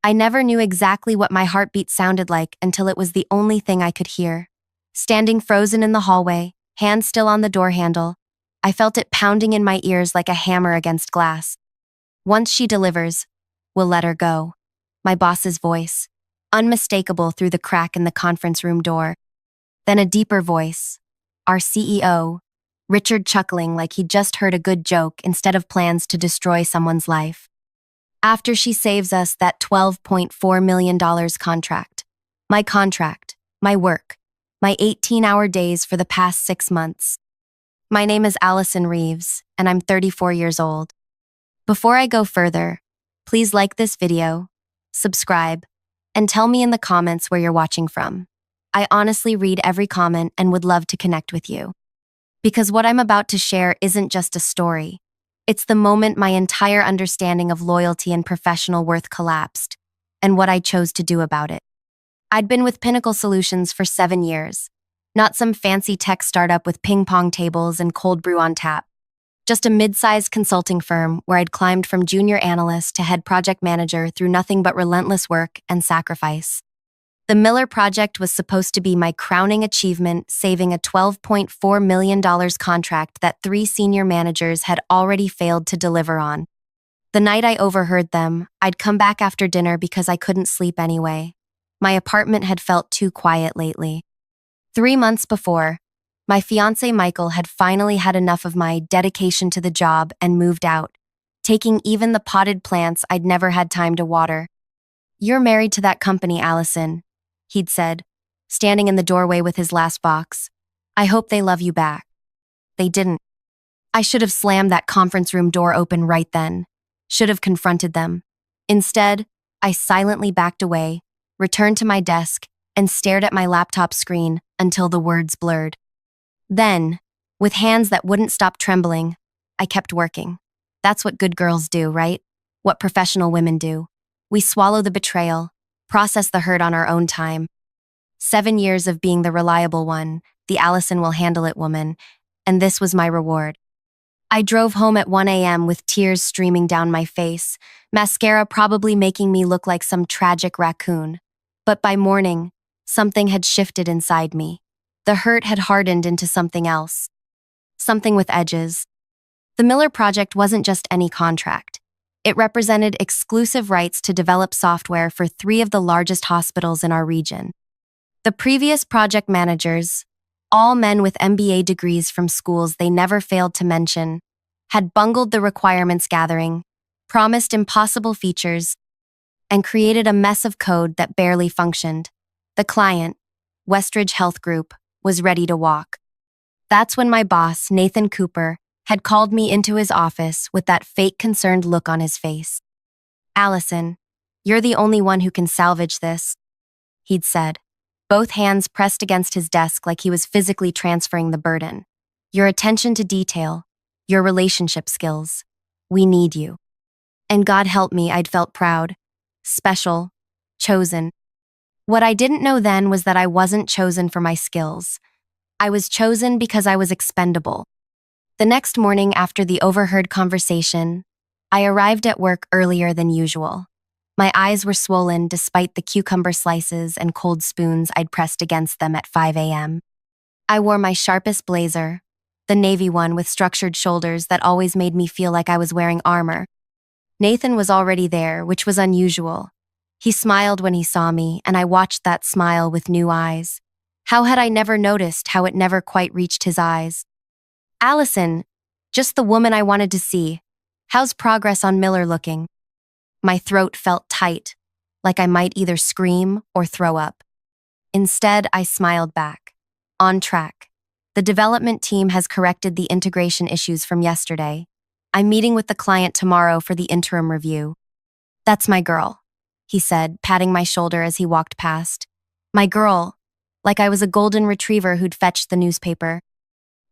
I never knew exactly what my heartbeat sounded like until it was the only thing I could hear. Standing frozen in the hallway, hand still on the door handle, I felt it pounding in my ears like a hammer against glass. Once she delivers, we'll let her go. My boss's voice, unmistakable through the crack in the conference room door. Then a deeper voice, our CEO, Richard, chuckling like he'd just heard a good joke instead of plans to destroy someone's life. After she saves us that $12.4 million contract. My work, my 18-hour days for the past 6 months. My name is Allison Reeves, and I'm 34 years old. Before I go further, please like this video, subscribe, and tell me in the comments where you're watching from. I honestly read every comment and would love to connect with you. Because what I'm about to share isn't just a story. It's the moment my entire understanding of loyalty and professional worth collapsed, and what I chose to do about it. I'd been with Pinnacle Solutions for 7 years. Not some fancy tech startup with ping-pong tables and cold brew on tap. Just a mid-sized consulting firm where I'd climbed from junior analyst to head project manager through nothing but relentless work and sacrifice. The Miller Project was supposed to be my crowning achievement, saving a $12.4 million contract that 3 senior managers had already failed to deliver on. The night I overheard them, I'd come back after dinner because I couldn't sleep anyway. My apartment had felt too quiet lately. 3 months before, my fiancé Michael had finally had enough of my dedication to the job and moved out, taking even the potted plants I'd never had time to water. "You're married to that company, Allison," he'd said, standing in the doorway with his last box. "I hope they love you back." They didn't. I should have slammed that conference room door open right then. Should have confronted them. Instead, I silently backed away, returned to my desk, and stared at my laptop screen until the words blurred. Then, with hands that wouldn't stop trembling, I kept working. That's what good girls do, right? What professional women do. We swallow the betrayal, process the hurt on our own time. 7 years of being the reliable one, the Allison will handle it woman, and this was my reward. I drove home at 1 a.m. with tears streaming down my face, mascara probably making me look like some tragic raccoon. But by morning, something had shifted inside me. The hurt had hardened into something else. Something with edges. The Miller Project wasn't just any contract. It represented exclusive rights to develop software for 3 of the largest hospitals in our region. The previous project managers, all men with MBA degrees from schools they never failed to mention, had bungled the requirements gathering, promised impossible features, and created a mess of code that barely functioned. The client, Westridge Health Group, was ready to walk. That's when my boss, Nathan Cooper, had called me into his office with that fake concerned look on his face. "Allison, you're the only one who can salvage this," he'd said, both hands pressed against his desk like he was physically transferring the burden. "Your attention to detail, your relationship skills. We need you." And God help me, I'd felt proud, special, chosen. What I didn't know then was that I wasn't chosen for my skills. I was chosen because I was expendable. The next morning after the overheard conversation, I arrived at work earlier than usual. My eyes were swollen despite the cucumber slices and cold spoons I'd pressed against them at 5 a.m. I wore my sharpest blazer, the navy one with structured shoulders that always made me feel like I was wearing armor. Nathan was already there, which was unusual. He smiled when he saw me, and I watched that smile with new eyes. How had I never noticed how it never quite reached his eyes? "Allison, just the woman I wanted to see. How's progress on Miller looking?" My throat felt tight, like I might either scream or throw up. Instead, I smiled back. "On track. The development team has corrected the integration issues from yesterday. I'm meeting with the client tomorrow for the interim review." "That's my girl," he said, patting my shoulder as he walked past. My girl, like I was a golden retriever who'd fetched the newspaper.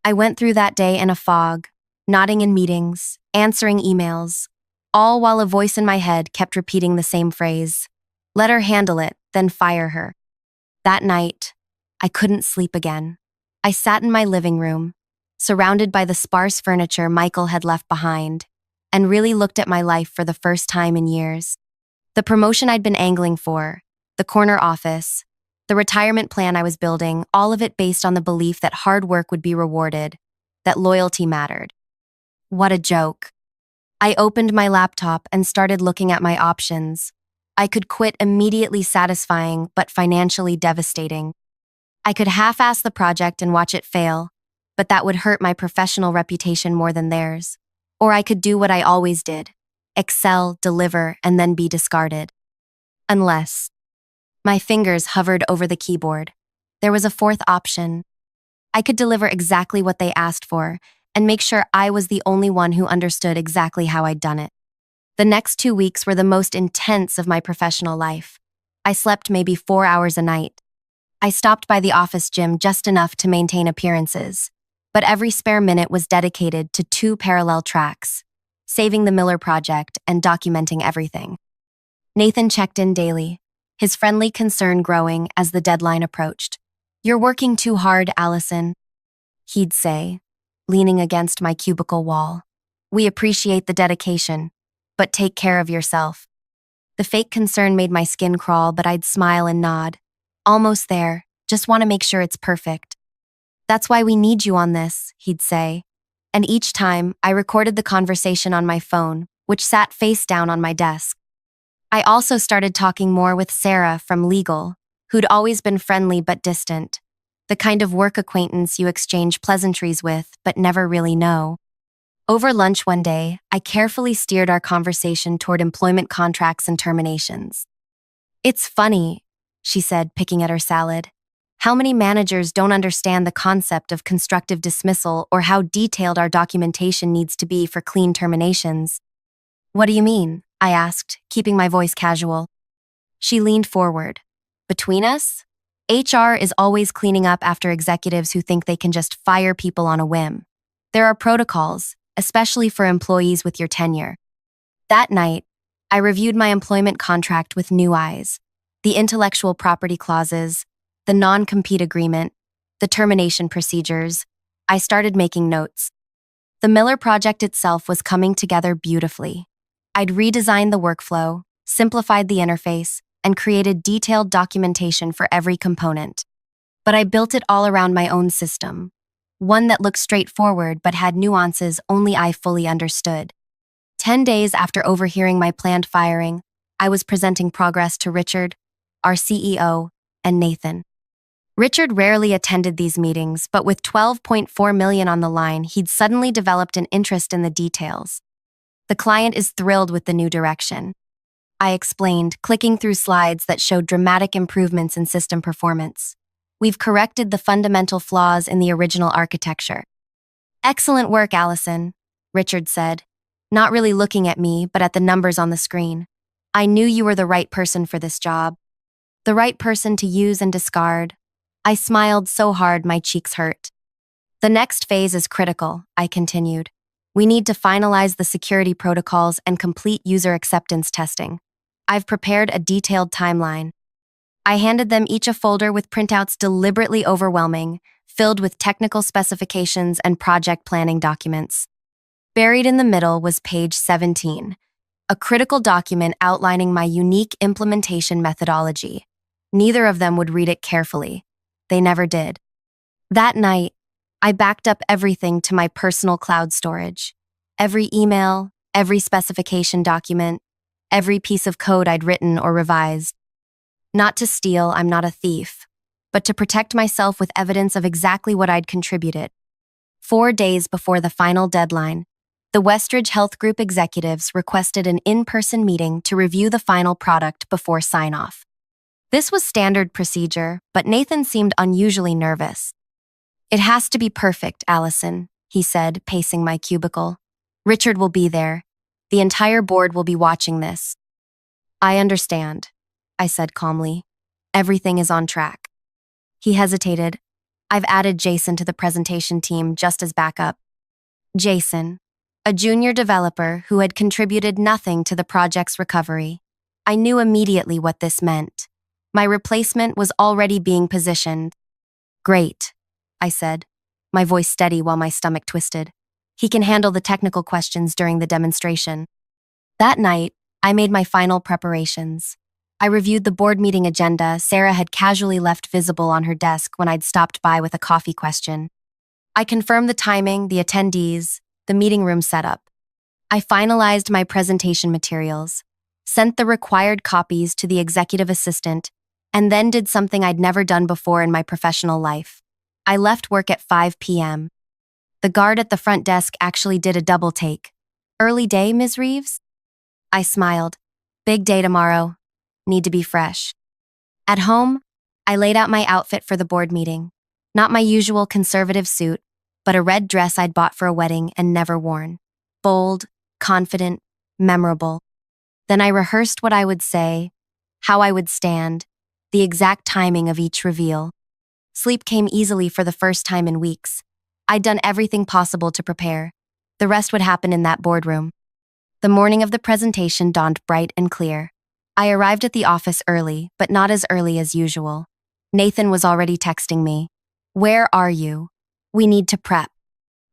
I went through that day in a fog, nodding in meetings, answering emails, all while a voice in my head kept repeating the same phrase. "Let her handle it, then fire her." That night, I couldn't sleep again. I sat in my living room, surrounded by the sparse furniture Michael had left behind, and really looked at my life for the first time in years. The promotion I'd been angling for, the corner office, the retirement plan I was building, all of it based on the belief that hard work would be rewarded, that loyalty mattered. What a joke. I opened my laptop and started looking at my options. I could quit immediately satisfying, but financially devastating. I could half-ass the project and watch it fail, but that would hurt my professional reputation more than theirs. Or I could do what I always did: excel, deliver, and then be discarded. Unless my fingers hovered over the keyboard. There was a fourth option. I could deliver exactly what they asked for and make sure I was the only one who understood exactly how I'd done it. The next 2 weeks were the most intense of my professional life. I slept maybe 4 hours a night. I stopped by the office gym just enough to maintain appearances, but every spare minute was dedicated to 2 parallel tracks: saving the Miller project and documenting everything. Nathan checked in daily, his friendly concern growing as the deadline approached. "You're working too hard, Allison," he'd say, leaning against my cubicle wall. "We appreciate the dedication, but take care of yourself." The fake concern made my skin crawl, but I'd smile and nod. "Almost there, just want to make sure it's perfect." "That's why we need you on this," he'd say. And each time, I recorded the conversation on my phone, which sat face down on my desk. I also started talking more with Sarah from legal, who'd always been friendly but distant, the kind of work acquaintance you exchange pleasantries with but never really know. Over lunch one day, I carefully steered our conversation toward employment contracts and terminations. "It's funny," she said, picking at her salad, "how many managers don't understand the concept of constructive dismissal or how detailed our documentation needs to be for clean terminations." "What do you mean?" I asked, keeping my voice casual. She leaned forward. "Between us, HR is always cleaning up after executives who think they can just fire people on a whim. There are protocols, especially for employees with your tenure." That night, I reviewed my employment contract with new eyes: the intellectual property clauses, the non-compete agreement, the termination procedures. I started making notes. The Miller project itself was coming together beautifully. I'd redesigned the workflow, simplified the interface, and created detailed documentation for every component. But I built it all around my own system, one that looked straightforward but had nuances only I fully understood. 10 days after overhearing my planned firing, I was presenting progress to Richard, our CEO, and Nathan. Richard rarely attended these meetings, but with $12.4 million on the line, he'd suddenly developed an interest in the details. "The client is thrilled with the new direction," I explained, clicking through slides that showed dramatic improvements in system performance. "We've corrected the fundamental flaws in the original architecture." "Excellent work, Allison," Richard said, not really looking at me but at the numbers on the screen. "I knew you were the right person for this job. The right person to use and discard." I smiled so hard my cheeks hurt. "The next phase is critical," I continued. "We need to finalize the security protocols and complete user acceptance testing. I've prepared a detailed timeline." I handed them each a folder with printouts deliberately overwhelming, filled with technical specifications and project planning documents. Buried in the middle was page 17, a critical document outlining my unique implementation methodology. Neither of them would read it carefully. They never did. That night, I backed up everything to my personal cloud storage. Every email, every specification document, every piece of code I'd written or revised. Not to steal, I'm not a thief, but to protect myself with evidence of exactly what I'd contributed. 4 days before the final deadline, the Westridge Health Group executives requested an in-person meeting to review the final product before sign-off. This was standard procedure, but Nathan seemed unusually nervous. "It has to be perfect, Allison," he said, pacing my cubicle. "Richard will be there. The entire board will be watching this." "I understand," I said calmly. "Everything is on track." He hesitated. "I've added Jason to the presentation team just as backup." Jason, a junior developer who had contributed nothing to the project's recovery. I knew immediately what this meant. My replacement was already being positioned. "Great," I said, my voice steady while my stomach twisted. "He can handle the technical questions during the demonstration." That night, I made my final preparations. I reviewed the board meeting agenda Sarah had casually left visible on her desk when I'd stopped by with a coffee question. I confirmed the timing, the attendees, the meeting room setup. I finalized my presentation materials, sent the required copies to the executive assistant, and then did something I'd never done before in my professional life. I left work at 5 p.m. The guard at the front desk actually did a double take. "Early day, Ms. Reeves?" I smiled. "Big day tomorrow. Need to be fresh." At home, I laid out my outfit for the board meeting. Not my usual conservative suit, but a red dress I'd bought for a wedding and never worn. Bold, confident, memorable. Then I rehearsed what I would say, how I would stand, the exact timing of each reveal. Sleep came easily for the first time in weeks. I'd done everything possible to prepare. The rest would happen in that boardroom. The morning of the presentation dawned bright and clear. I arrived at the office early, but not as early as usual. Nathan was already texting me. "Where are you? We need to prep."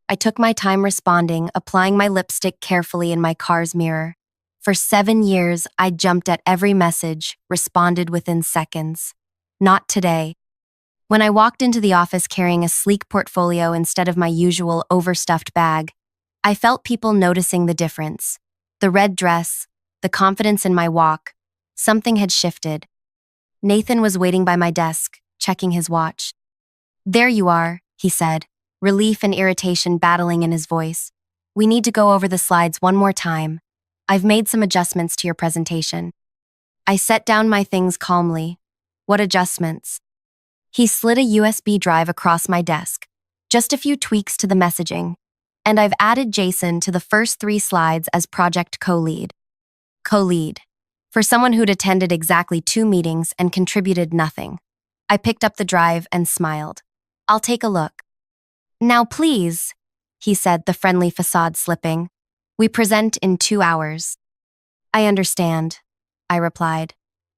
I took my time responding, applying my lipstick carefully in my car's mirror. For 7 years, I jumped at every message, responded within seconds. Not today. When I walked into the office carrying a sleek portfolio instead of my usual overstuffed bag, I felt people noticing the difference. The red dress, the confidence in my walk, something had shifted. Nathan was waiting by my desk, checking his watch. "There you are," he said, relief and irritation battling in his voice. "We need to go over the slides one more time. I've made some adjustments to your presentation." I set down my things calmly. "What adjustments?" He slid a USB drive across my desk. "Just a few tweaks to the messaging. And I've added Jason to the first 3 slides as project co-lead." Co-lead. For someone who'd attended exactly 2 meetings and contributed nothing. I picked up the drive and smiled. "I'll take a look." "Now please," he said, the friendly facade slipping. "We present in 2 hours." "I understand," I replied.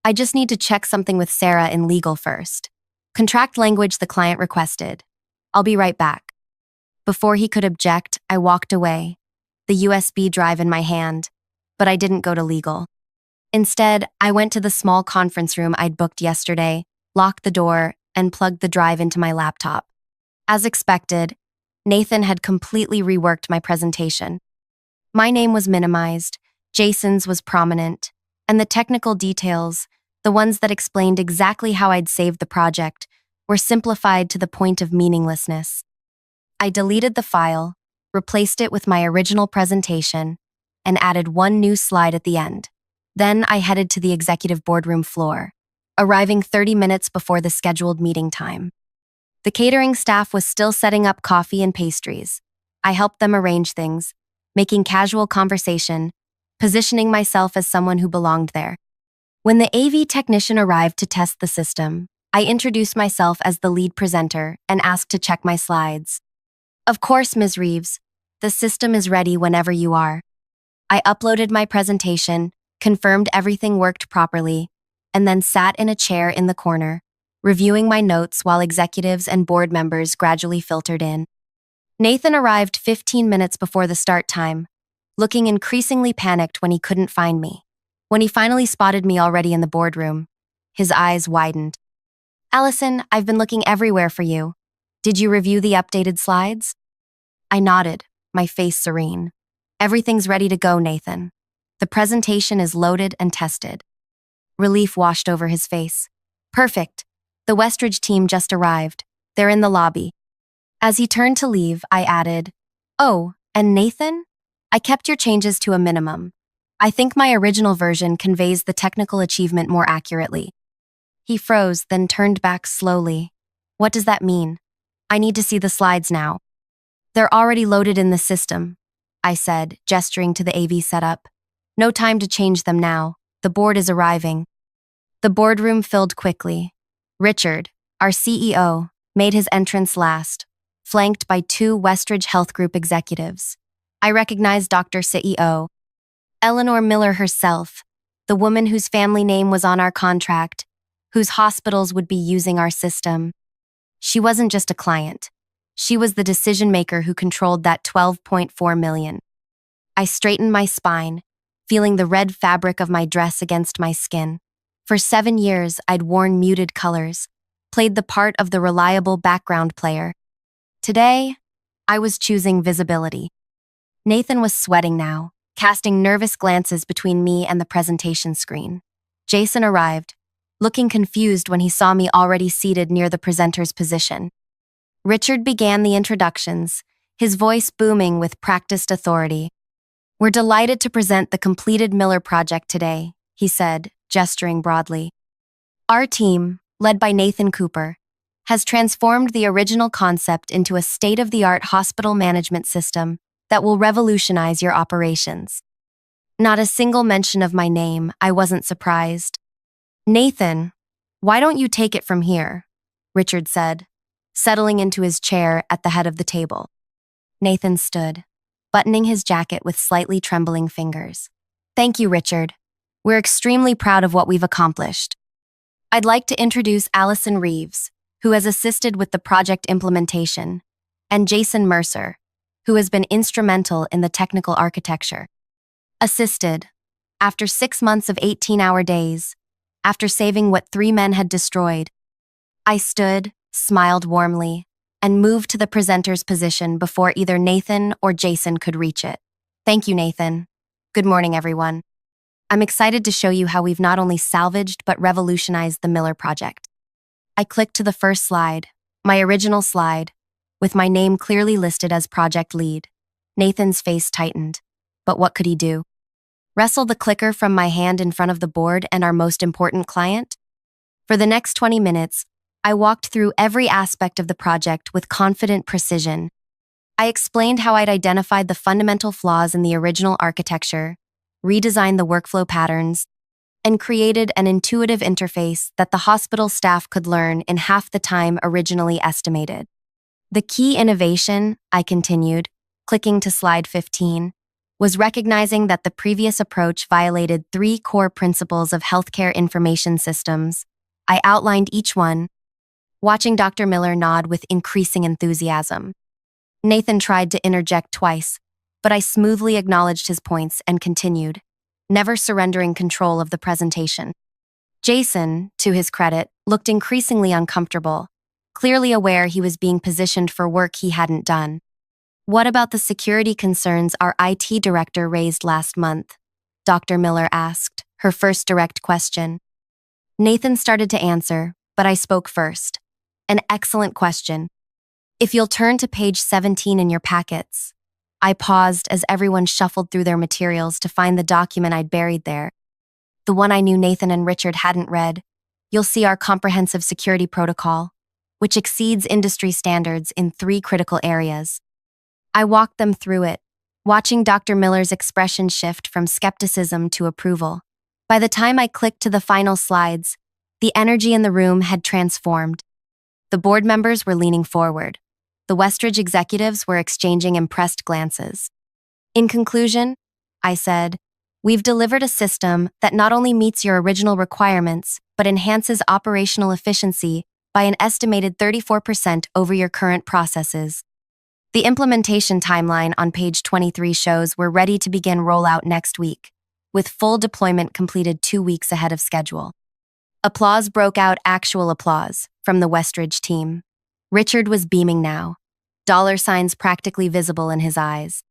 "I just need to check something with Sarah in legal first. Contract language the client requested. I'll be right back." Before he could object, I walked away, the USB drive in my hand, but I didn't go to legal. Instead, I went to the small conference room I'd booked yesterday, locked the door, and plugged the drive into my laptop. As expected, Nathan had completely reworked my presentation. My name was minimized, Jason's was prominent, and the technical details, the ones that explained exactly how I'd saved the project, were simplified to the point of meaninglessness. I deleted the file, replaced it with my original presentation, and added 1 new slide at the end. Then I headed to the executive boardroom floor, arriving 30 minutes before the scheduled meeting time. The catering staff was still setting up coffee and pastries. I helped them arrange things, making casual conversation, positioning myself as someone who belonged there. When the AV technician arrived to test the system, I introduced myself as the lead presenter and asked to check my slides. "Of course, Ms. Reeves. The system is ready whenever you are." I uploaded my presentation, confirmed everything worked properly, and then sat in a chair in the corner, reviewing my notes while executives and board members gradually filtered in. Nathan arrived 15 minutes before the start time, looking increasingly panicked when he couldn't find me. When he finally spotted me already in the boardroom, his eyes widened. "Allison, I've been looking everywhere for you. Did you review the updated slides?" I nodded, my face serene. "Everything's ready to go, Nathan. The presentation is loaded and tested." Relief washed over his face. "Perfect. The Westridge team just arrived. They're in the lobby." As he turned to leave, I added, "Oh, and Nathan? I kept your changes to a minimum. I think my original version conveys the technical achievement more accurately." He froze, then turned back slowly. "What does that mean? I need to see the slides now." "They're already loaded in the system," I said, gesturing to the AV setup. "No time to change them now. The board is arriving." The boardroom filled quickly. Richard, our CEO, made his entrance last, flanked by 2 Westridge Health Group executives. I recognized Dr. CEO. Eleanor Miller herself, the woman whose family name was on our contract, whose hospitals would be using our system. She wasn't just a client. She was the decision maker who controlled that $12.4 million. I straightened my spine, feeling the red fabric of my dress against my skin. For 7 years, I'd worn muted colors, played the part of the reliable background player. Today, I was choosing visibility. Nathan was sweating now, casting nervous glances between me and the presentation screen. Jason arrived, looking confused when he saw me already seated near the presenter's position. Richard began the introductions, his voice booming with practiced authority. "We're delighted to present the completed Miller project today," he said, gesturing broadly. "Our team, led by Nathan Cooper, has transformed the original concept into a state-of-the-art hospital management system that will revolutionize your operations." Not a single mention of my name, I wasn't surprised. "Nathan, why don't you take it from here?" Richard said, settling into his chair at the head of the table. Nathan stood, buttoning his jacket with slightly trembling fingers. "Thank you, Richard. We're extremely proud of what we've accomplished. I'd like to introduce Allison Reeves, who has assisted with the project implementation, and Jason Mercer, who has been instrumental in the technical architecture. Assisted, after 6 months of 18-hour days, after saving what 3 men had destroyed." I stood, smiled warmly, and moved to the presenter's position before either Nathan or Jason could reach it. "Thank you, Nathan. Good morning, everyone. I'm excited to show you how we've not only salvaged but revolutionized the Miller project." I clicked to the first slide, my original slide, with my name clearly listed as project lead. Nathan's face tightened. But what could he do? Wrestle the clicker from my hand in front of the board and our most important client? For the next 20 minutes, I walked through every aspect of the project with confident precision. I explained how I'd identified the fundamental flaws in the original architecture, redesigned the workflow patterns, and created an intuitive interface that the hospital staff could learn in half the time originally estimated. The key innovation, I continued, clicking to slide 15, was recognizing that the previous approach violated 3 core principles of healthcare information systems. I outlined each one, watching Dr. Miller nod with increasing enthusiasm. Nathan tried to interject twice, but I smoothly acknowledged his points and continued, never surrendering control of the presentation. Jason, to his credit, looked increasingly uncomfortable, clearly aware he was being positioned for work he hadn't done. "What about the security concerns our IT director raised last month?" Dr. Miller asked, her first direct question. Nathan started to answer, but I spoke first. "An excellent question. If you'll turn to page 17 in your packets." I paused as everyone shuffled through their materials to find the document I'd buried there. The one I knew Nathan and Richard hadn't read. "You'll see our comprehensive security protocol, which exceeds industry standards in 3 critical areas." I walked them through it, watching Dr. Miller's expression shift from skepticism to approval. By the time I clicked to the final slides, the energy in the room had transformed. The board members were leaning forward. The Westridge executives were exchanging impressed glances. "In conclusion," I said, "we've delivered a system that not only meets your original requirements, but enhances operational efficiency by an estimated 34% over your current processes." The implementation timeline on page 23 shows we're ready to begin rollout next week, with full deployment completed 2 weeks ahead of schedule. Applause broke out, actual applause, from the Westridge team. Richard was beaming now, dollar signs practically visible in his eyes.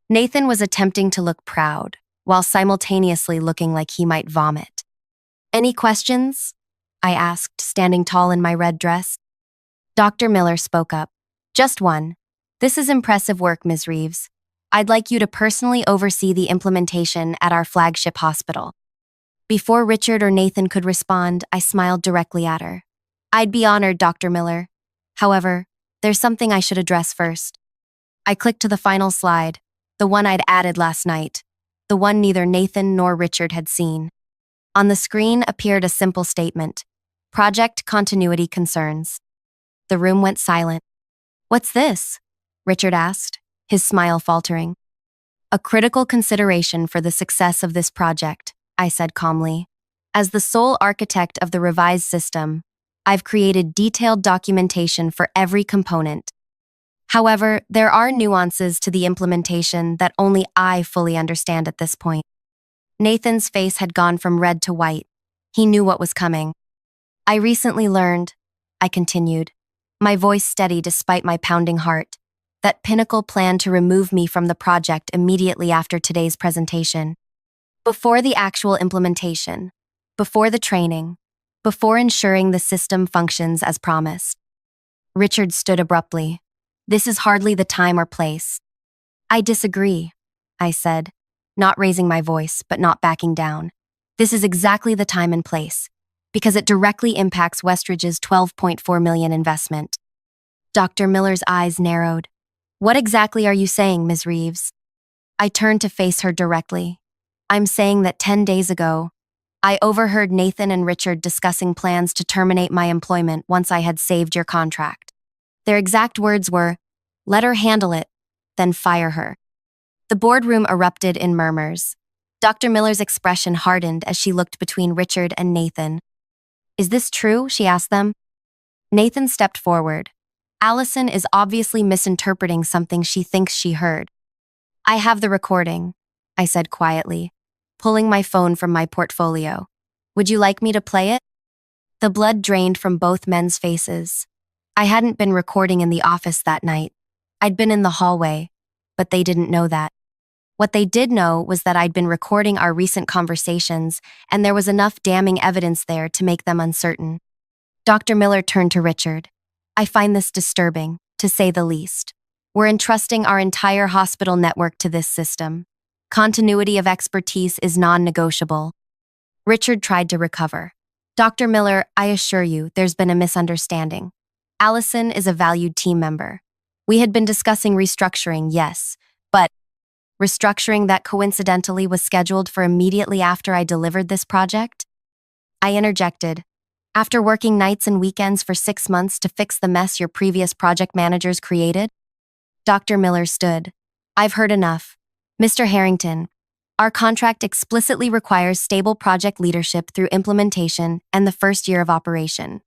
Nathan was attempting to look proud, while simultaneously looking like he might vomit. "Any questions?" I asked, standing tall in my red dress. Dr. Miller spoke up. "Just one. This is impressive work, Ms. Reeves. I'd like you to personally oversee the implementation at our flagship hospital." Before Richard or Nathan could respond, I smiled directly at her. "I'd be honored, Dr. Miller. However, there's something I should address first." I clicked to the final slide, the one I'd added last night, the one neither Nathan nor Richard had seen. On the screen appeared a simple statement: "Project continuity concerns." The room went silent. "What's this?" Richard asked, his smile faltering. "A critical consideration for the success of this project," I said calmly. "As the sole architect of the revised system, I've created detailed documentation for every component. However, there are nuances to the implementation that only I fully understand at this point." Nathan's face had gone from red to white. He knew what was coming. I recently learned, I continued, my voice steady despite my pounding heart, that Pinnacle planned to remove me from the project immediately after today's presentation. Before the actual implementation, before the training, before ensuring the system functions as promised. Richard stood abruptly. This is hardly the time or place. I disagree, I said, not raising my voice, but not backing down. This is exactly the time and place, because it directly impacts Westridge's $12.4 million investment. Dr. Miller's eyes narrowed. What exactly are you saying, Ms. Reeves? I turned to face her directly. I'm saying that 10 days ago, I overheard Nathan and Richard discussing plans to terminate my employment once I had saved your contract. Their exact words were, let her handle it, then fire her. The boardroom erupted in murmurs. Dr. Miller's expression hardened as she looked between Richard and Nathan. Is this true? She asked them. Nathan stepped forward. Allison is obviously misinterpreting something she thinks she heard. I have the recording, I said quietly, pulling my phone from my portfolio. Would you like me to play it? The blood drained from both men's faces. I hadn't been recording in the office that night. I'd been in the hallway, but they didn't know that. What they did know was that I'd been recording our recent conversations, and there was enough damning evidence there to make them uncertain. Dr. Miller turned to Richard. I find this disturbing, to say the least. We're entrusting our entire hospital network to this system. Continuity of expertise is non-negotiable. Richard tried to recover. Dr. Miller, I assure you, there's been a misunderstanding. Allison is a valued team member. We had been discussing restructuring, yes, but restructuring that coincidentally was scheduled for immediately after I delivered this project? I interjected. After working nights and weekends for 6 months to fix the mess your previous project managers created? Dr. Miller stood. I've heard enough. Mr. Harrington, our contract explicitly requires stable project leadership through implementation and the first year of operation.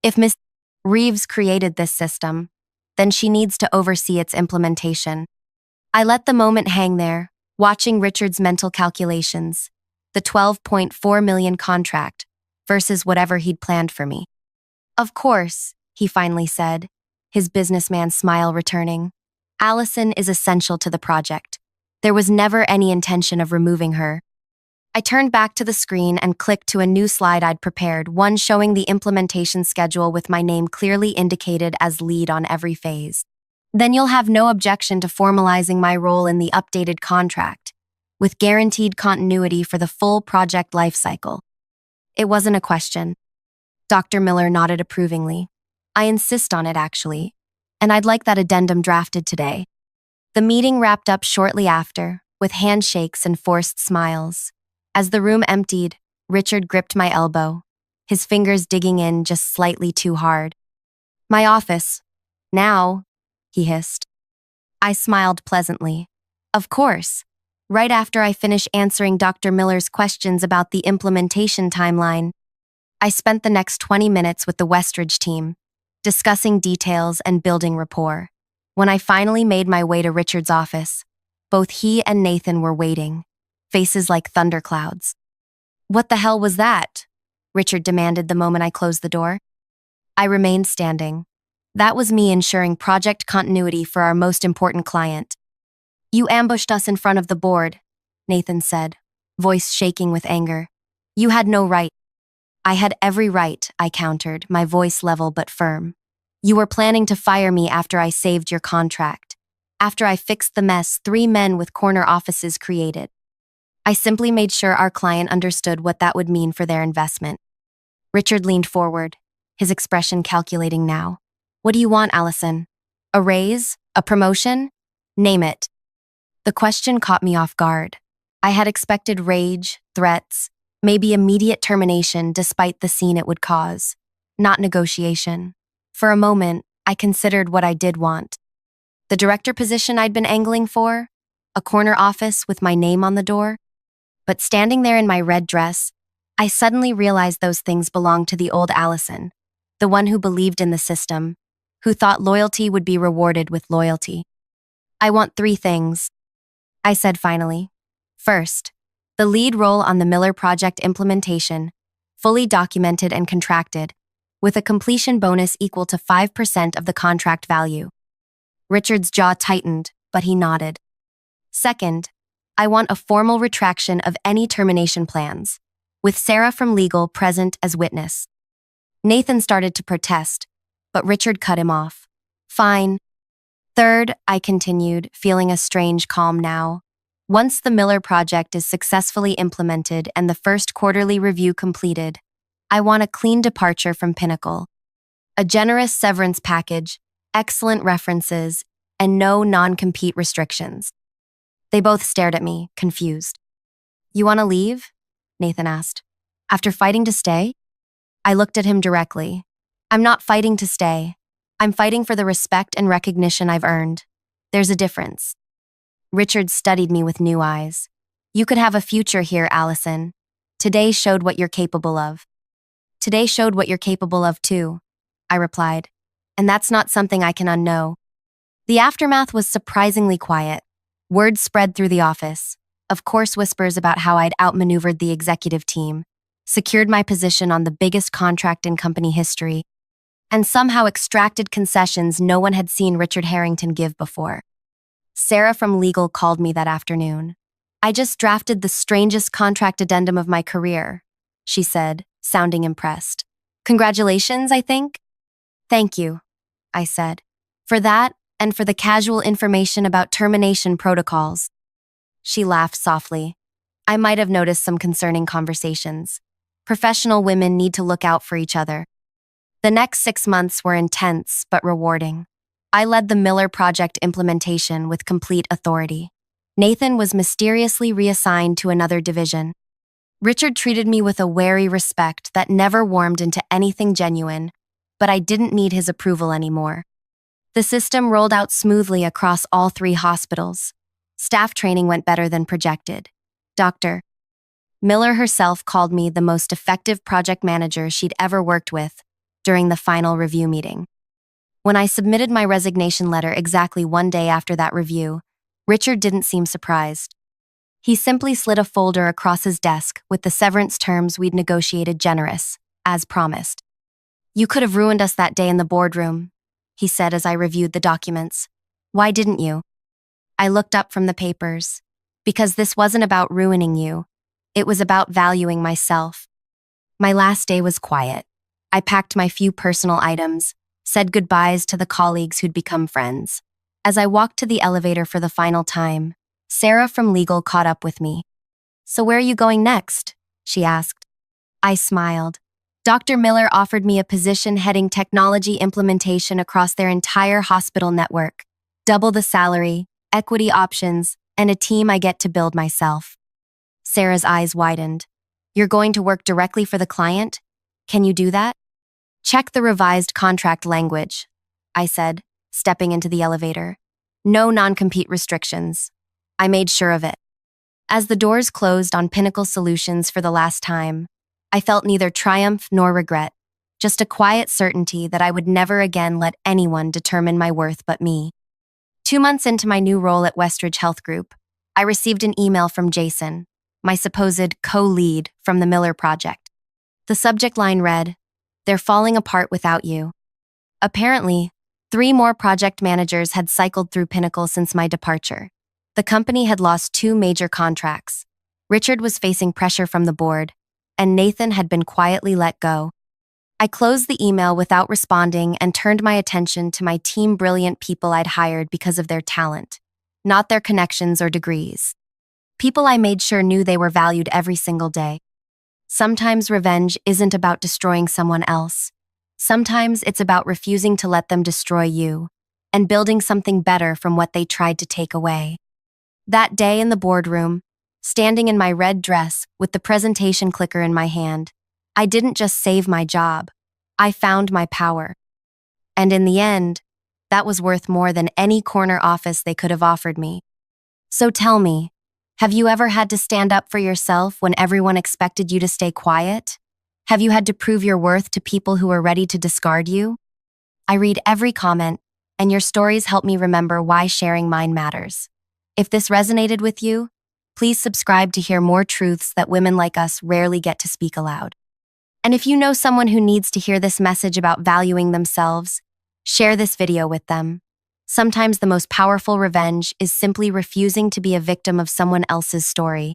If Ms. Reeves created this system, then she needs to oversee its implementation. I let the moment hang there, watching Richard's mental calculations, the $12.4 million contract versus whatever he'd planned for me. Of course, he finally said, his businessman smile returning. Allison is essential to the project. There was never any intention of removing her. I turned back to the screen and clicked to a new slide I'd prepared, one showing the implementation schedule with my name clearly indicated as lead on every phase. Then you'll have no objection to formalizing my role in the updated contract, with guaranteed continuity for the full project lifecycle. It wasn't a question. Dr. Miller nodded approvingly. I insist on it, actually, and I'd like that addendum drafted today. The meeting wrapped up shortly after, with handshakes and forced smiles. As the room emptied, Richard gripped my elbow, his fingers digging in just slightly too hard. My office. Now, he hissed. I smiled pleasantly. Of course. Right after I finish answering Dr. Miller's questions about the implementation timeline. I spent the next 20 minutes with the Westridge team, discussing details and building rapport. When I finally made my way to Richard's office, both he and Nathan were waiting, faces like thunderclouds. What the hell was that? Richard demanded the moment I closed the door. I remained standing. That was me ensuring project continuity for our most important client. You ambushed us in front of the board, Nathan said, voice shaking with anger. You had no right. I had every right, I countered, my voice level but firm. You were planning to fire me after I saved your contract. After I fixed the mess 3 men with corner offices created. I simply made sure our client understood what that would mean for their investment. Richard leaned forward, his expression calculating now. What do you want, Allison? A raise? A promotion? Name it. The question caught me off guard. I had expected rage, threats, maybe immediate termination despite the scene it would cause. Not negotiation. For a moment, I considered what I did want. The director position I'd been angling for? A corner office with my name on the door? But standing there in my red dress, I suddenly realized those things belonged to the old Allison, the one who believed in the system, who thought loyalty would be rewarded with loyalty. I want 3 things, I said finally. First, The lead role on the Miller Project implementation, fully documented and contracted, with a completion bonus equal to 5% of the contract value. Richard's jaw tightened, but he nodded. Second, I want a formal retraction of any termination plans, with Sarah from legal present as witness. Nathan started to protest, but Richard cut him off. Fine. Third, I continued, feeling a strange calm now. Once the Miller Project is successfully implemented and the first quarterly review completed, I want a clean departure from Pinnacle. A generous severance package, excellent references, and no non-compete restrictions. They both stared at me, confused. You want to leave? Nathan asked. After fighting to stay? I looked at him directly. I'm not fighting to stay. I'm fighting for the respect and recognition I've earned. There's a difference. Richard studied me with new eyes. You could have a future here, Allison. Today showed what you're capable of. Today showed what you're capable of too, I replied. And that's not something I can unknow. The aftermath was surprisingly quiet. Word spread through the office. Of course, whispers about how I'd outmaneuvered the executive team, secured my position on the biggest contract in company history, and somehow extracted concessions no one had seen Richard Harrington give before. Sarah from legal called me that afternoon. I just drafted the strangest contract addendum of my career, she said, sounding impressed. Congratulations, I think? Thank you, I said, for that and for the casual information about termination protocols. She laughed softly. I might have noticed some concerning conversations. Professional women need to look out for each other. The next 6 months were intense but rewarding. I led the Miller Project implementation with complete authority. Nathan was mysteriously reassigned to another division. Richard treated me with a wary respect that never warmed into anything genuine, but I didn't need his approval anymore. The system rolled out smoothly across all 3 hospitals. Staff training went better than projected. Dr. Miller herself called me the most effective project manager she'd ever worked with during the final review meeting. When I submitted my resignation letter exactly 1 day after that review, Richard didn't seem surprised. He simply slid a folder across his desk with the severance terms we'd negotiated generous, as promised. You could have ruined us that day in the boardroom, he said as I reviewed the documents. Why didn't you? I looked up from the papers. Because this wasn't about ruining you. It was about valuing myself. My last day was quiet. I packed my few personal items, said goodbyes to the colleagues who'd become friends. As I walked to the elevator for the final time, Sarah from legal caught up with me. So where are you going next? She asked. I smiled. Dr. Miller offered me a position heading technology implementation across their entire hospital network. Double the salary, equity options, and a team I get to build myself. Sarah's eyes widened. You're going to work directly for the client? Can you do that? Check the revised contract language, I said, stepping into the elevator. No non-compete restrictions. I made sure of it. As the doors closed on Pinnacle Solutions for the last time, I felt neither triumph nor regret, just a quiet certainty that I would never again let anyone determine my worth but me. 2 months into my new role at Westridge Health Group, I received an email from Jason, my supposed co-lead from the Miller Project. The subject line read, "They're falling apart without you." Apparently, 3 more project managers had cycled through Pinnacle since my departure. The company had lost 2 major contracts. Richard was facing pressure from the board, and Nathan had been quietly let go. I closed the email without responding and turned my attention to my team brilliant people I'd hired because of their talent, not their connections or degrees. People I made sure knew they were valued every single day. Sometimes revenge isn't about destroying someone else. Sometimes it's about refusing to let them destroy you and building something better from what they tried to take away. That day in the boardroom, standing in my red dress with the presentation clicker in my hand, I didn't just save my job. I found my power. And in the end, that was worth more than any corner office they could have offered me. So tell me, have you ever had to stand up for yourself when everyone expected you to stay quiet? Have you had to prove your worth to people who were ready to discard you? I read every comment, and your stories help me remember why sharing mine matters. If this resonated with you, Please subscribe to hear more truths that women like us rarely get to speak aloud. And if you know someone who needs to hear this message about valuing themselves, share this video with them. Sometimes the most powerful revenge is simply refusing to be a victim of someone else's story.